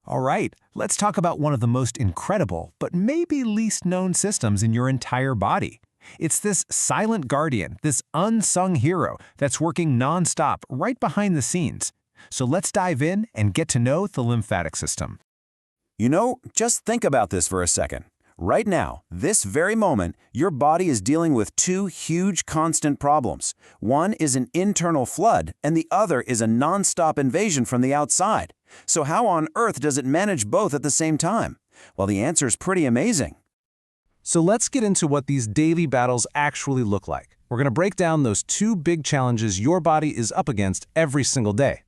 All right, let's talk about one of the most incredible, but maybe least known systems in your entire body. It's this silent guardian, this unsung hero that's working nonstop right behind the scenes. So let's dive in and get to know the lymphatic system. Just think about this for a second. Right now, this very moment, your body is dealing with two huge constant problems. One is an internal flood, and the other is a nonstop invasion from the outside. So how on earth does it manage both at the same time? Well, the answer is pretty amazing. So let's get into what these daily battles actually look like. We're going to break down those two big challenges your body is up against every single day.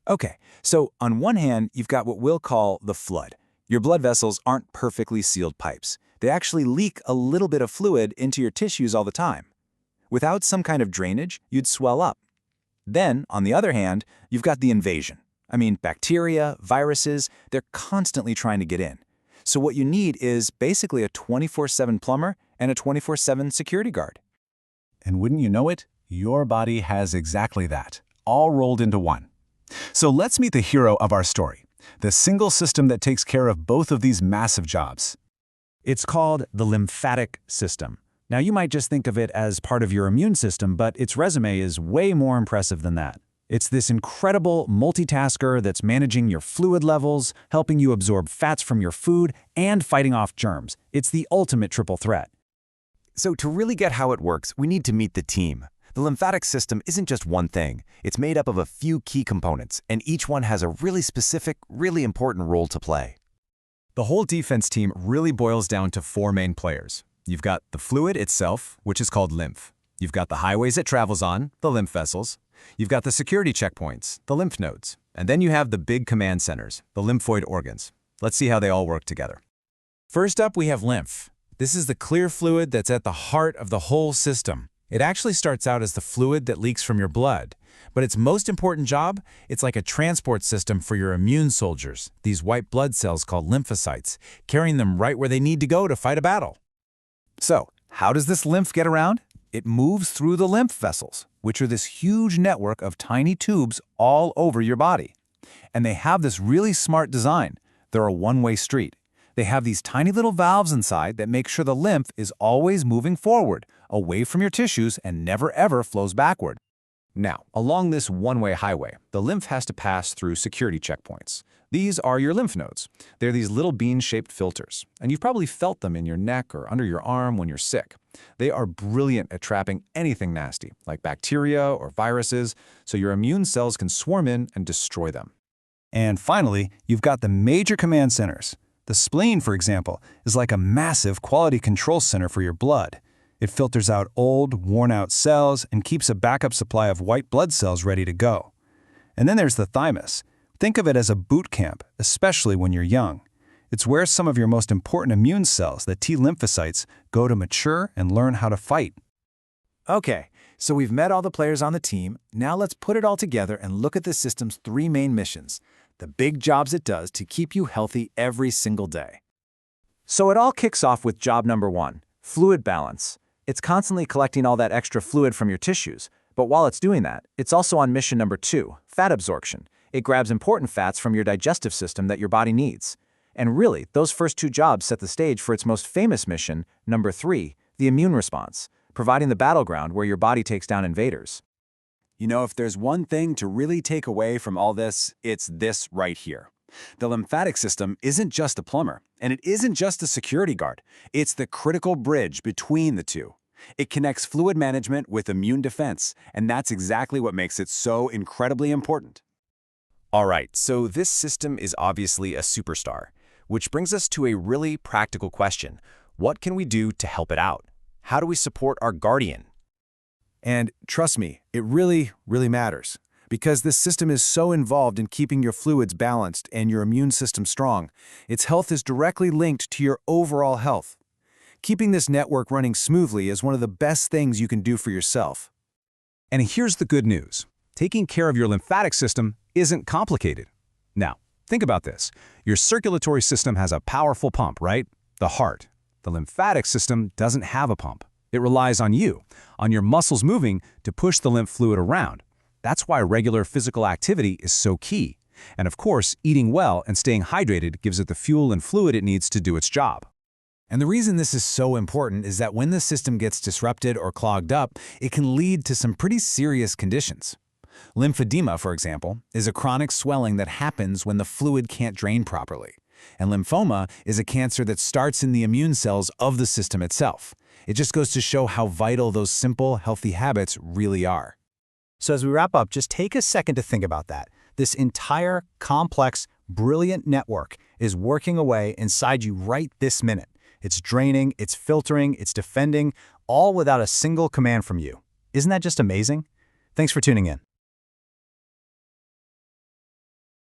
Okay, so on one hand, you've got what we'll call the flood. Your blood vessels aren't perfectly sealed pipes. They actually leak a little bit of fluid into your tissues all the time. Without some kind of drainage, you'd swell up. Then, on the other hand, you've got the invasion. Bacteria, viruses, they're constantly trying to get in. So what you need is basically a 24/7 plumber and a 24/7 security guard. And wouldn't you know it, your body has exactly that, all rolled into one. So let's meet the hero of our story, the single system that takes care of both of these massive jobs. It's called the lymphatic system. Now, you might just think of it as part of your immune system, but its resume is way more impressive than that. It's this incredible multitasker that's managing your fluid levels, helping you absorb fats from your food, and fighting off germs. It's the ultimate triple threat. So to really get how it works, we need to meet the team. The lymphatic system isn't just one thing. It's made up of a few key components, and each one has a really specific, really important role to play. The whole defense team really boils down to four main players. You've got the fluid itself, which is called lymph. You've got the highways it travels on, the lymph vessels. You've got the security checkpoints, the lymph nodes. And then you have the big command centers, the lymphoid organs. Let's see how they all work together. First up, we have lymph. This is the clear fluid that's at the heart of the whole system. It actually starts out as the fluid that leaks from your blood. But its most important job, it's like a transport system for your immune soldiers, these white blood cells called lymphocytes, carrying them right where they need to go to fight a battle. So, how does this lymph get around? It moves through the lymph vessels, which are this huge network of tiny tubes all over your body. And they have this really smart design. They're a one-way street. They have these tiny little valves inside that make sure the lymph is always moving forward, away from your tissues, and never ever flows backward. Now, along this one-way highway, the lymph has to pass through security checkpoints. These are your lymph nodes. They're these little bean-shaped filters, and you've probably felt them in your neck or under your arm when you're sick. They are brilliant at trapping anything nasty, like bacteria or viruses, so your immune cells can swarm in and destroy them. And finally, you've got the major command centers. The spleen, for example, is like a massive quality control center for your blood. It filters out old, worn-out cells and keeps a backup supply of white blood cells ready to go. And then there's the thymus. Think of it as a boot camp, especially when you're young. It's where some of your most important immune cells, the T lymphocytes, go to mature and learn how to fight. Okay, so we've met all the players on the team. Now let's put it all together and look at the system's three main missions, the big jobs it does to keep you healthy every single day. So it all kicks off with job number one, fluid balance. It's constantly collecting all that extra fluid from your tissues, but while it's doing that, it's also on mission number two, fat absorption. It grabs important fats from your digestive system that your body needs. And really, those first two jobs set the stage for its most famous mission, number three, the immune response, providing the battleground where your body takes down invaders. If there's one thing to really take away from all this, it's this right here. The lymphatic system isn't just a plumber, and it isn't just a security guard. It's the critical bridge between the two. It connects fluid management with immune defense, and that's exactly what makes it so incredibly important. All right, so this system is obviously a superstar, which brings us to a really practical question. What can we do to help it out? How do we support our guardian? And trust me, it really, really matters. Because this system is so involved in keeping your fluids balanced and your immune system strong, its health is directly linked to your overall health. Keeping this network running smoothly is one of the best things you can do for yourself. And here's the good news. Taking care of your lymphatic system isn't complicated. Now, think about this. Your circulatory system has a powerful pump, right? The heart. The lymphatic system doesn't have a pump. It relies on you, on your muscles moving to push the lymph fluid around. That's why regular physical activity is so key. And of course, eating well and staying hydrated gives it the fuel and fluid it needs to do its job. And the reason this is so important is that when the system gets disrupted or clogged up, it can lead to some pretty serious conditions. Lymphedema, for example, is a chronic swelling that happens when the fluid can't drain properly. And lymphoma is a cancer that starts in the immune cells of the system itself. It just goes to show how vital those simple, healthy habits really are. So as we wrap up, just take a second to think about that. This entire, complex, brilliant network is working away inside you right this minute. It's draining, it's filtering, it's defending, all without a single command from you. Isn't that just amazing? Thanks for tuning in.